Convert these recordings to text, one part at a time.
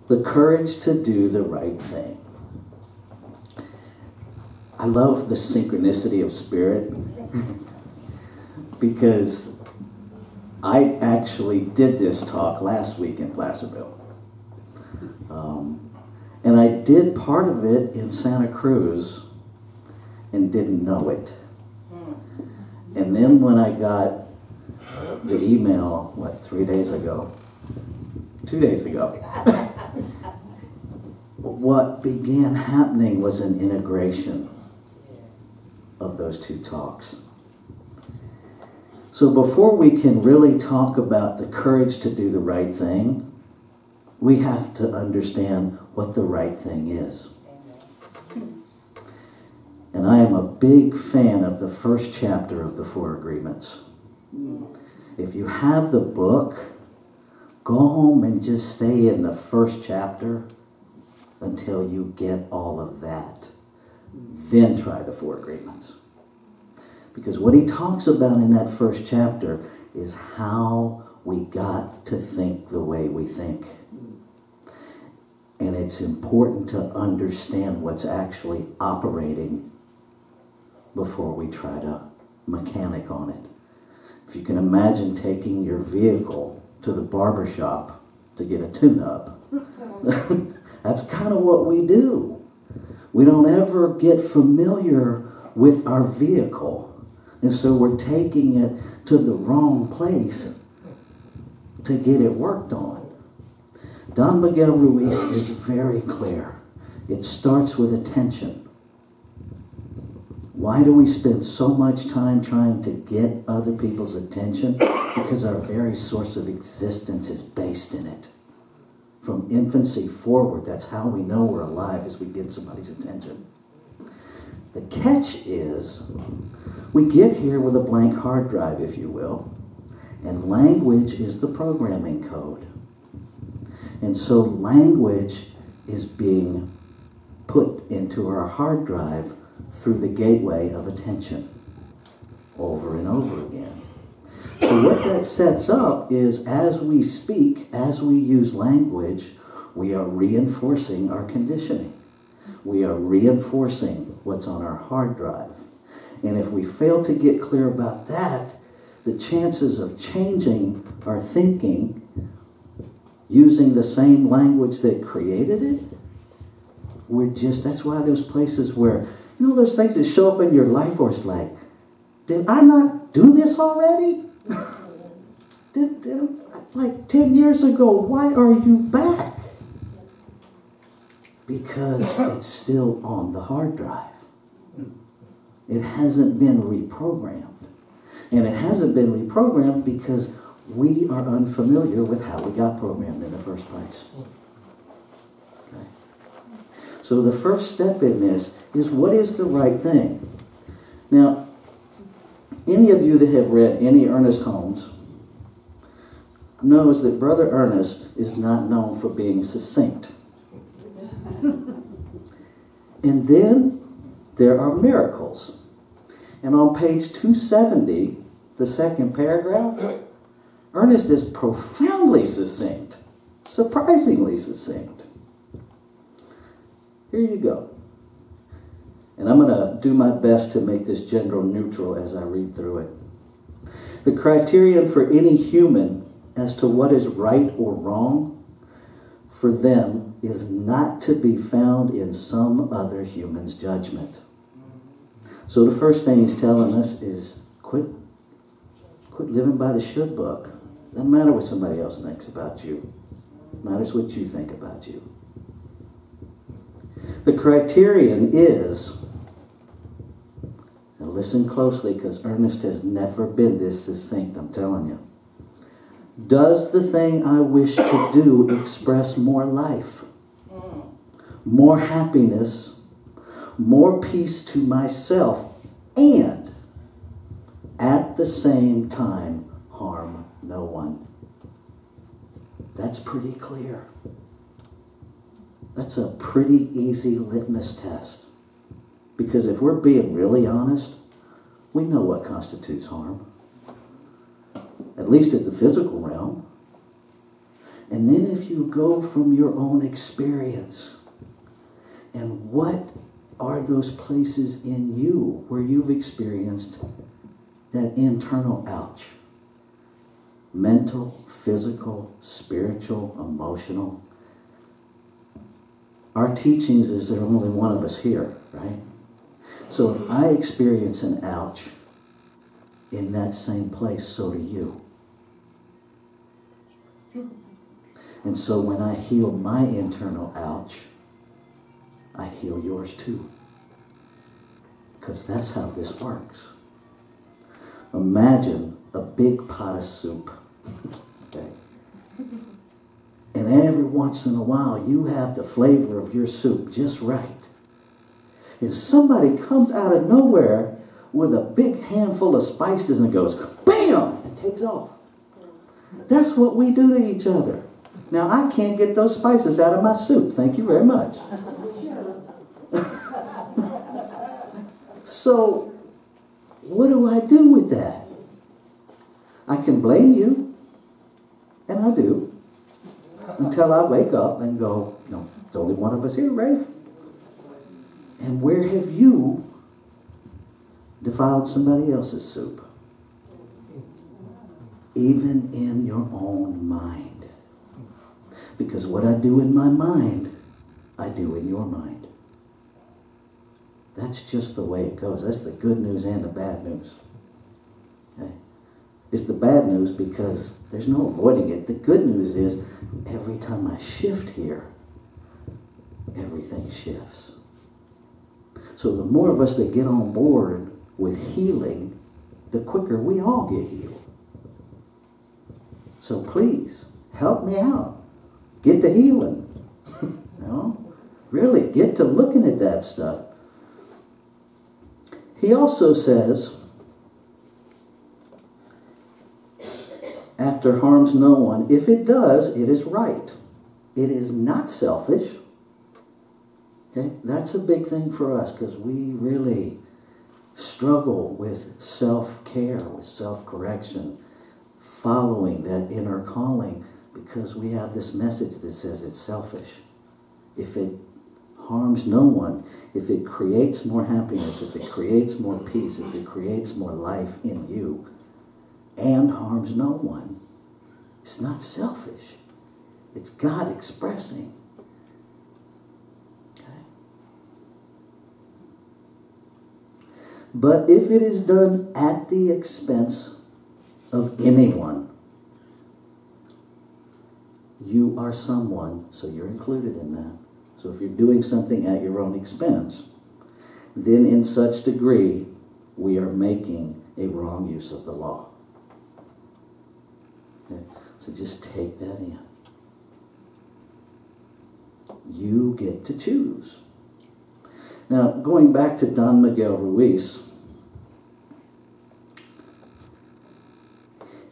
The courage to do the right thing. I love the synchronicity of spirit because I actually did this talk last week in Placerville. And I did part of it in Santa Cruz and didn't know it. And then when I got the email, 3 days ago? 2 days ago. What began happening was an integration of those two talks. So before we can really talk about the courage to do the right thing, we have to understand what the right thing is. And I am a big fan of the first chapter of the Four Agreements. If you have the book, go home and just stay in the first chapter until you get all of that. Then try the Four Agreements. Because what he talks about in that first chapter is how we got to think the way we think. And it's important to understand what's actually operating before we try to mechanic on it. If you can imagine taking your vehicle to the barber shop to get a tune-up, that's kind of what we do. We don't ever get familiar with our vehicle, and so we're taking it to the wrong place to get it worked on. Don Miguel Ruiz is very clear. It starts with attention. Why do we spend so much time trying to get other people's attention? Because our very source of existence is based in it. From infancy forward, that's how we know we're alive, is we get somebody's attention. The catch is, we get here with a blank hard drive, if you will, and language is the programming code. And so language is being put into our hard drive through the gateway of attention over and over again. So what that sets up is, as we speak, as we use language, we are reinforcing our conditioning. We are reinforcing what's on our hard drive. And if we fail to get clear about that, the chances of changing our thinking using the same language that created it, that's why those places where, those things that show up in your life where it's like, did I not do this already? Like 10 years ago, why are you back? Because it's still on the hard drive. It hasn't been reprogrammed. And it hasn't been reprogrammed because we are unfamiliar with how we got programmed in the first place. Okay. So the first step in this is, what is the right thing? Now, any of you that have read any Ernest Holmes knows that Brother Ernest is not known for being succinct. And then there are miracles. And on page 270, the second paragraph, Ernest is profoundly succinct, surprisingly succinct. Here you go. And I'm going to do my best to make this gender neutral as I read through it. The criterion for any human as to what is right or wrong for them is not to be found in some other human's judgment. So the first thing he's telling us is quit living by the should book. Doesn't matter what somebody else thinks about you. It matters what you think about you. The criterion is, now listen closely because Ernest has never been this succinct, I'm telling you. Does the thing I wish to do express more life, more happiness, more peace to myself, and at the same time harm no one? That's pretty clear. That's a pretty easy litmus test. Because if we're being really honest, we know what constitutes harm. At least at the physical realm. And then if you go from your own experience, and what are those places in you where you've experienced that internal ouch? Mental, physical, spiritual, emotional. Our teachings is there only one of us here, right? So if I experience an ouch in that same place, so do you. And so when I heal my internal ouch, I heal yours too. Because that's how this works. Imagine a big pot of soup. Okay? And every once in a while, you have the flavor of your soup just right. And somebody comes out of nowhere with a big handful of spices and goes, BAM! And takes off. That's what we do to each other. Now, I can't get those spices out of my soup. Thank you very much. So, what do I do with that? I can blame you, and I do, until I wake up and go, no, it's only one of us here, Rafe. And where have you defiled somebody else's soup? Even in your own mind. Because what I do in my mind, I do in your mind. That's just the way it goes. That's the good news and the bad news. Okay? It's the bad news because there's no avoiding it. The good news is every time I shift here, everything shifts. So the more of us that get on board with healing, the quicker we all get healed. So please, help me out. Get to healing. You know? Really, get to looking at that stuff. He also says, after harms no one, if it does, it is right. It is not selfish. Okay? That's a big thing for us because we really struggle with self-care, with self-correction, following that inner calling because we have this message that says it's selfish. If it harms no one, if it creates more happiness, if it creates more peace, if it creates more life in you, and harms no one, it's not selfish. It's God expressing. Okay? But if it is done at the expense of anyone, you are someone, so you're included in that. So if you're doing something at your own expense, then in such degree, we are making a wrong use of the law. Okay? So just take that in. You get to choose. Now, going back to Don Miguel Ruiz,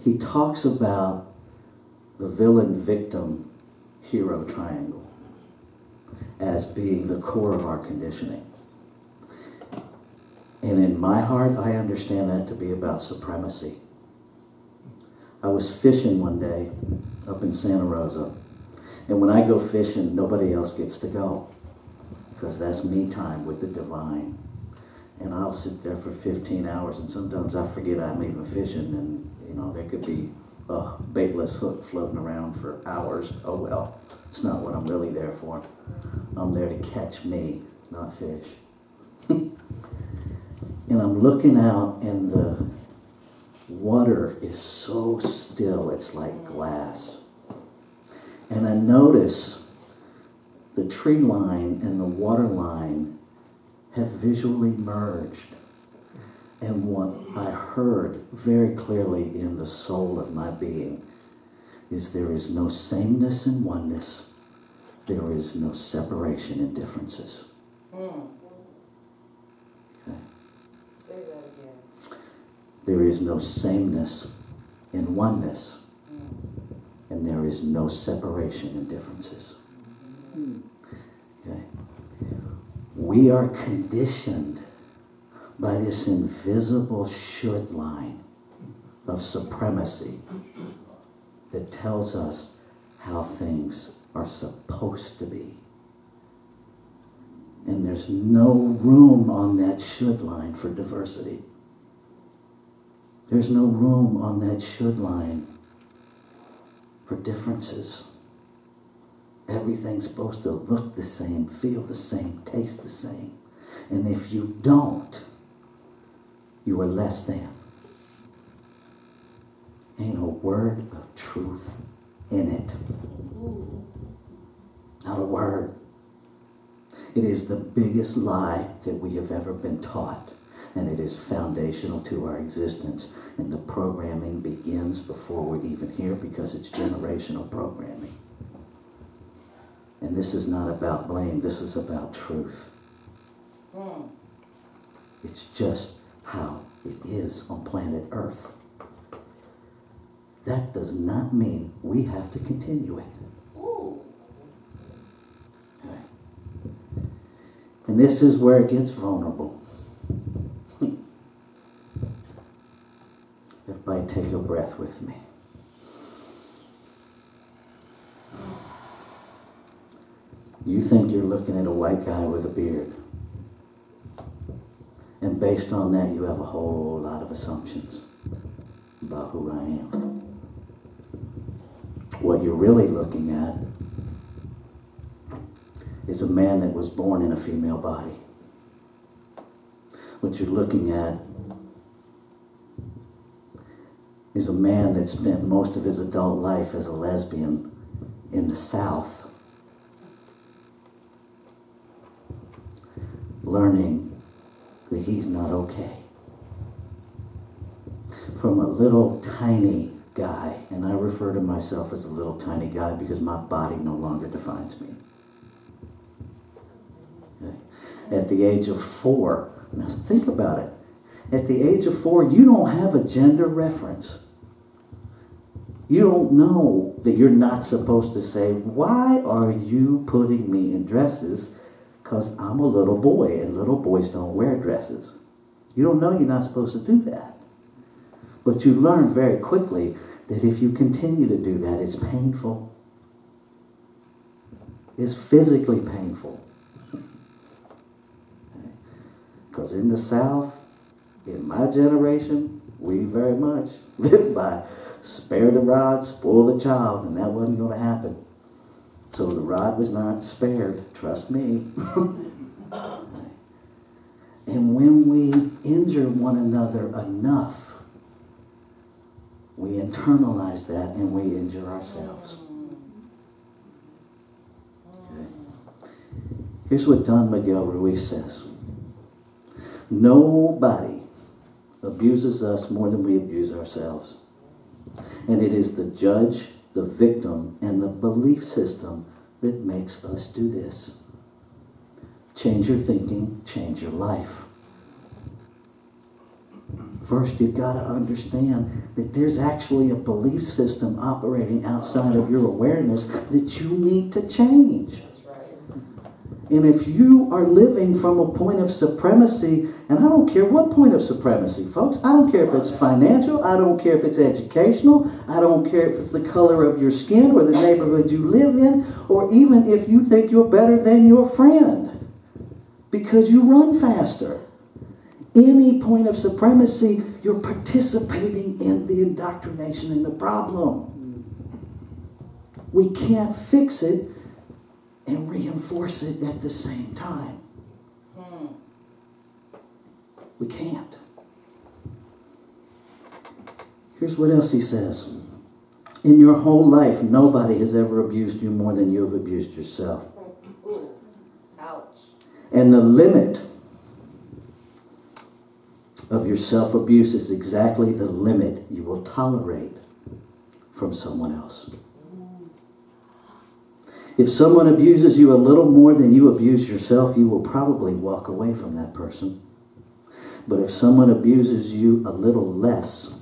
he talks about the villain-victim hero triangle as being the core of our conditioning. And in my heart, I understand that to be about supremacy. I was fishing one day up in Santa Rosa. And when I go fishing, nobody else gets to go. Because that's me time with the divine. And I'll sit there for 15 hours, and sometimes I forget I'm even fishing. And, you know, there could be a baitless hook floating around for hours. Oh, well, it's not what I'm really there for. I'm there to catch me, not fish. And I'm looking out, and the water is so still, it's like glass. And I notice the tree line and the water line have visually merged. And what I heard very clearly in the soul of my being is there is no sameness in oneness. There is no separation in differences. Okay. Say that again. There is no sameness in oneness. And there is no separation in differences. Okay. We are conditioned by this invisible should line of supremacy that tells us how things are supposed to be. And there's no room on that should line for diversity. There's no room on that should line for differences. Everything's supposed to look the same, feel the same, taste the same. And if you don't, you are less than. Ain't a word of truth in it. Not a word. It is the biggest lie that we have ever been taught, and it is foundational to our existence. And the programming begins before we're even here because it's generational programming. And this is not about blame, this is about truth. It's just how it is on planet Earth. That does not mean we have to continue it. Okay. And this is where it gets vulnerable. Everybody take a breath with me. You think you're looking at a white guy with a beard. And based on that, you have a whole lot of assumptions about who I am. What you're really looking at is a man that was born in a female body. What you're looking at is a man that spent most of his adult life as a lesbian in the South, learning that he's not okay. From a little tiny guy, and I refer to myself as a little tiny guy because my body no longer defines me. Okay. At the age of 4, now think about it. At the age of 4, you don't have a gender reference. You don't know that you're not supposed to say, why are you putting me in dresses? Because I'm a little boy, and little boys don't wear dresses. You don't know you're not supposed to do that. But you learn very quickly that if you continue to do that, it's painful. It's physically painful. Because in the South, in my generation, we very much lived by spare the rod, spoil the child, and that wasn't going to happen. So the rod was not spared, trust me. And when we injure one another enough, we internalize that and we injure ourselves. Okay. Here's what Don Miguel Ruiz says. Nobody abuses us more than we abuse ourselves. And it is the judge, the victim, and the belief system that makes us do this. Change your thinking, change your life. First, you've got to understand that there's actually a belief system operating outside of your awareness that you need to change. And if you are living from a point of supremacy, and I don't care what point of supremacy, folks, I don't care if it's financial, I don't care if it's educational, I don't care if it's the color of your skin or the neighborhood you live in, or even if you think you're better than your friend because you run faster. Any point of supremacy, you're participating in the indoctrination and the problem. We can't fix it and reinforce it at the same time. We can't. Here's what else he says. In your whole life, nobody has ever abused you more than you have abused yourself. Ouch. And the limit of your self-abuse is exactly the limit you will tolerate from someone else. If someone abuses you a little more than you abuse yourself, you will probably walk away from that person. But if someone abuses you a little less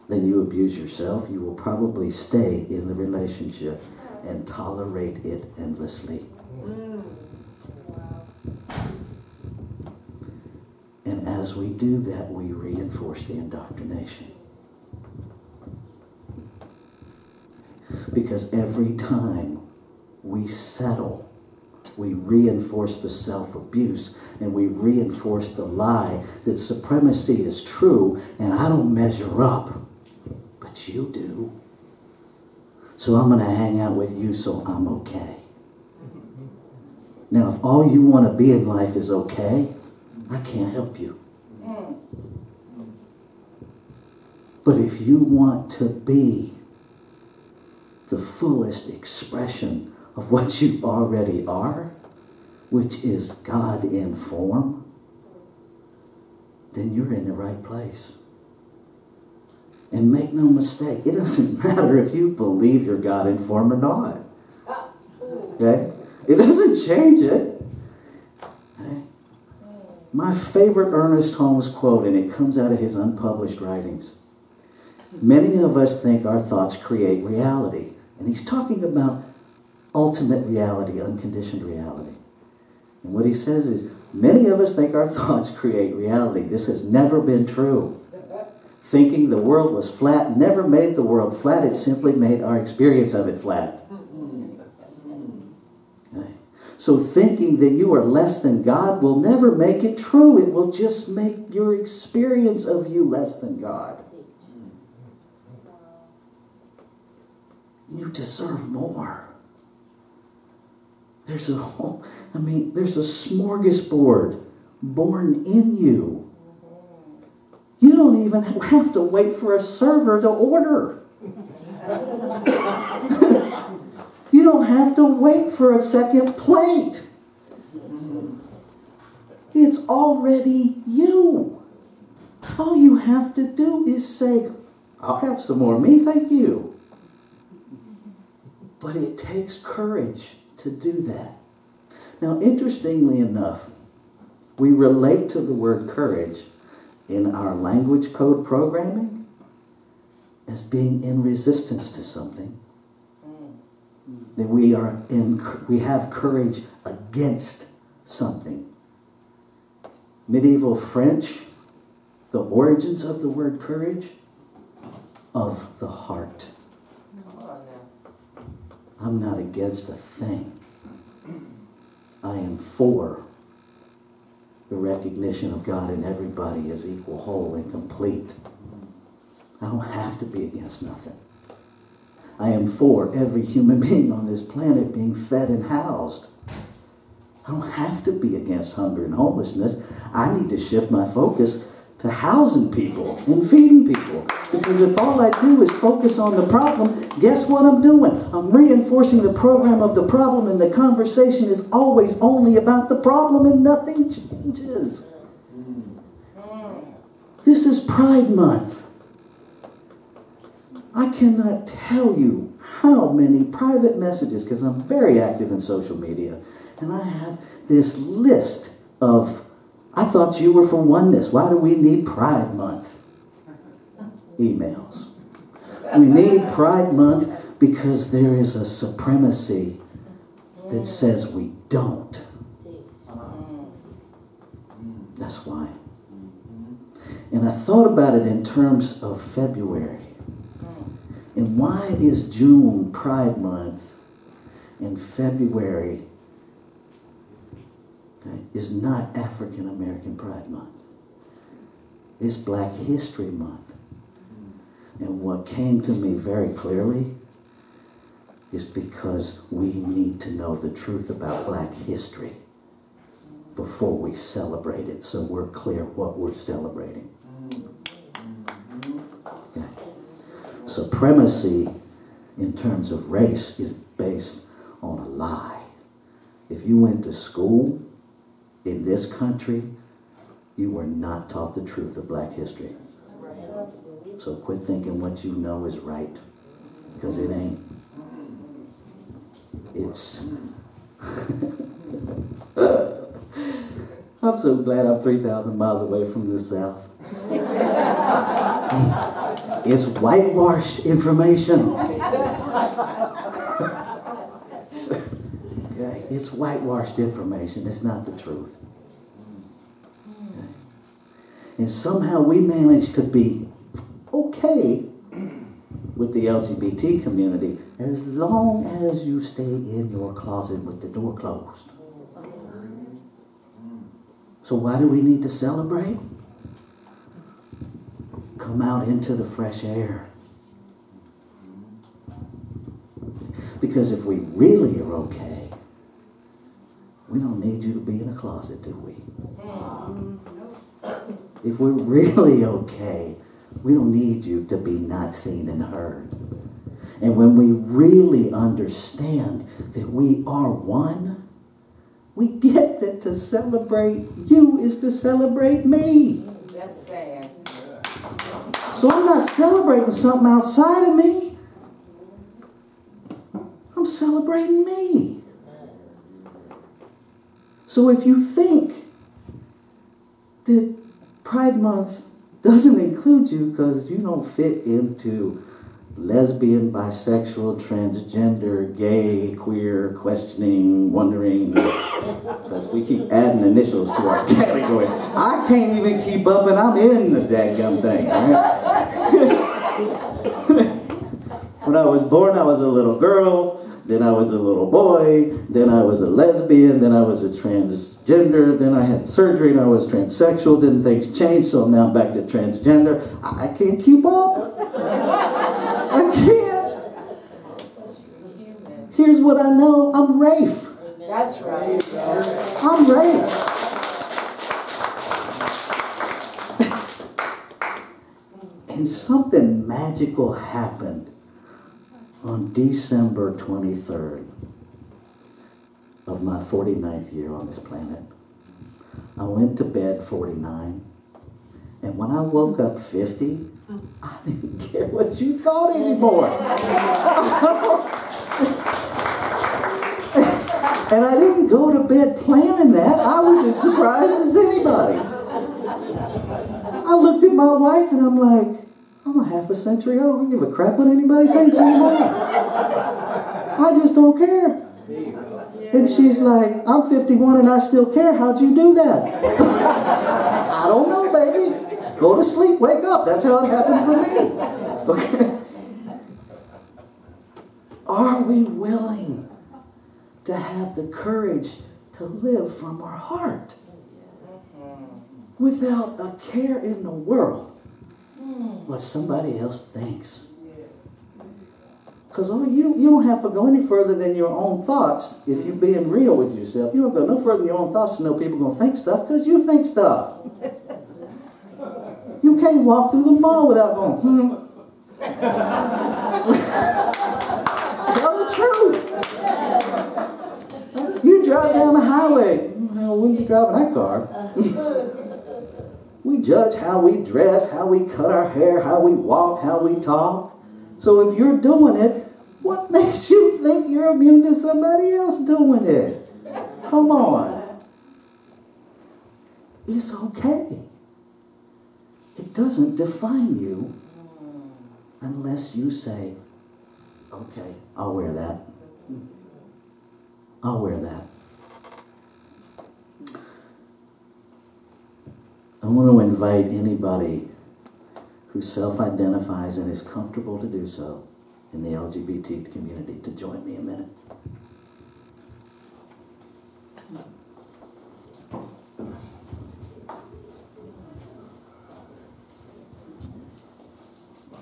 than you abuse yourself, you will probably stay in the relationship and tolerate it endlessly. And as we do that, we reinforce the indoctrination. Because Because every time we settle, we reinforce the self-abuse, and we reinforce the lie that supremacy is true and I don't measure up, but you do. So I'm going to hang out with you so I'm okay. Now, if all you want to be in life is okay, I can't help you. But if you want to be the fullest expression of what you already are, which is God in form, then you're in the right place. And make no mistake, it doesn't matter if you believe you're God in form or not. Okay? It doesn't change it. Okay? My favorite Ernest Holmes quote, and it comes out of his unpublished writings. Many of us think our thoughts create reality. And he's talking about ultimate reality, unconditioned reality. And what he says is, many of us think our thoughts create reality. This has never been true. Thinking the world was flat never made the world flat. It simply made our experience of it flat. Okay. So thinking that you are less than God will never make it true. It will just make your experience of you less than God. You deserve more. There's a smorgasbord born in you. You don't even have to wait for a server to order. You don't have to wait for a second plate. It's already you. All you have to do is say, I'll have some more of me, thank you. But it takes courage to do that. Now, interestingly enough, we relate to the word courage in our language code programming as being in resistance to something. That we have courage against something. Medieval French, the origins of the word courage, of the heart. I'm not against a thing. I am for the recognition of God in everybody as equal, whole, and complete. I don't have to be against nothing. I am for every human being on this planet being fed and housed. I don't have to be against hunger and homelessness. I need to shift my focus to housing people and feeding people. Because if all I do is focus on the problem, guess what I'm doing? I'm reinforcing the program of the problem, and the conversation is always only about the problem and nothing changes. This is Pride Month. I cannot tell you how many private messages, because I'm very active in social media, and I have this list of, I thought you were for oneness. Why do we need Pride Month? Emails. We need Pride Month because there is a supremacy that says we don't. That's why. And I thought about it in terms of February. And why is June Pride Month and February is not African American Pride Month? It's Black History Month. And what came to me very clearly is because we need to know the truth about Black history before we celebrate it, so we're clear what we're celebrating. Okay. Supremacy in terms of race is based on a lie. If you went to school in this country, you were not taught the truth of Black history. So quit thinking what you know is right, because it ain't. It's... I'm so glad I'm 3,000 miles away from the South. It's whitewashed information. Okay? It's whitewashed information. It's not the truth. Okay? And somehow we manage to be okay with the LGBT community as long as you stay in your closet with the door closed. So why do we need to celebrate? Come out into the fresh air. Because if we really are okay, we don't need you to be in a closet, do we? If we're really okay, we don't need you to be not seen and heard. And when we really understand that we are one, we get that to celebrate you is to celebrate me. That's sad. So I'm not celebrating something outside of me. I'm celebrating me. So if you think that Pride Month doesn't include you because you don't fit into lesbian, bisexual, transgender, gay, queer, questioning, wondering, because we keep adding initials to our category. I can't even keep up and I'm in the dadgum thing. Right? When I was born, I was a little girl. Then I was a little boy, then I was a lesbian, then I was a transgender, then I had surgery and I was transsexual, then things changed, so now I'm back to transgender. I can't keep up. I can't. Here's what I know, I'm Rafe. That's right. I'm Rafe. And something magical happened on December 23rd of my 49th year on this planet. I went to bed 49, and when I woke up 50, I didn't care what you thought anymore. And I didn't go to bed planning that. I was as surprised as anybody. I looked at my wife and I'm like, I'm a half a century old. I don't give a crap what anybody thinks anymore. I just don't care. And she's like, I'm 51 and I still care. How'd you do that? I don't know, baby. Go to sleep, wake up. That's how it happened for me. Okay? Are we willing to have the courage to live from our heart without a care in the world what somebody else thinks? Because you don't have to go any further than your own thoughts if you're being real with yourself. You don't go no further than your own thoughts to know people are going to think stuff because you think stuff. You can't walk through the mall without going, Tell the truth. You drive down the highway. Hell, we be driving that car. We judge how we dress, how we cut our hair, how we walk, how we talk. So if you're doing it, what makes you think you're immune to somebody else doing it? Come on. It's okay. It doesn't define you unless you say, okay, I'll wear that. I'll wear that. I want to invite anybody who self-identifies and is comfortable to do so in the LGBT community to join me a minute.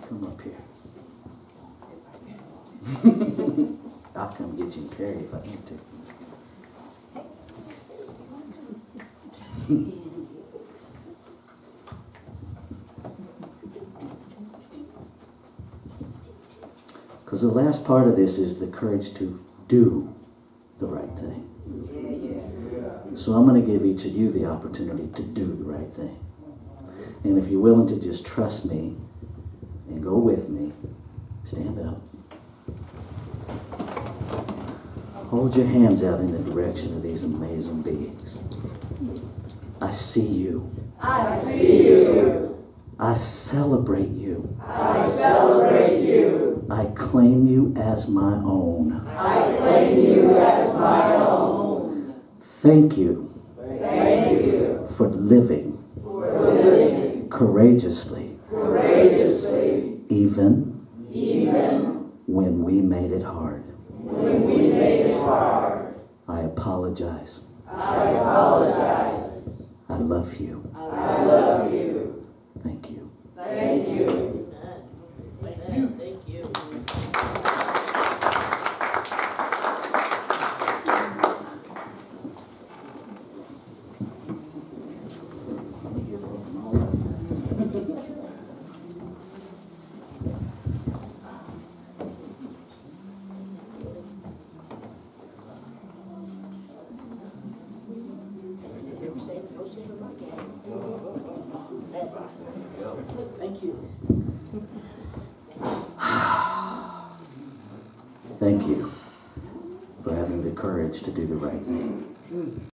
Come up here. I'll come get you and carry you if I need to. Because the last part of this is the courage to do the right thing. So I'm going to give each of you the opportunity to do the right thing. And if you're willing to just trust me and go with me, stand up. Hold your hands out in the direction of these amazing beings. I see you. I see you. I celebrate you. I celebrate you. I claim you as my own. I claim you as my own. Thank you. Thank you for living courageously, even even when we made it hard. when we made it hard. I apologize. I apologize. I love you. I love you. Thank you. Thank you. Thank you. Thank you. Thank you for having the courage to do the right thing.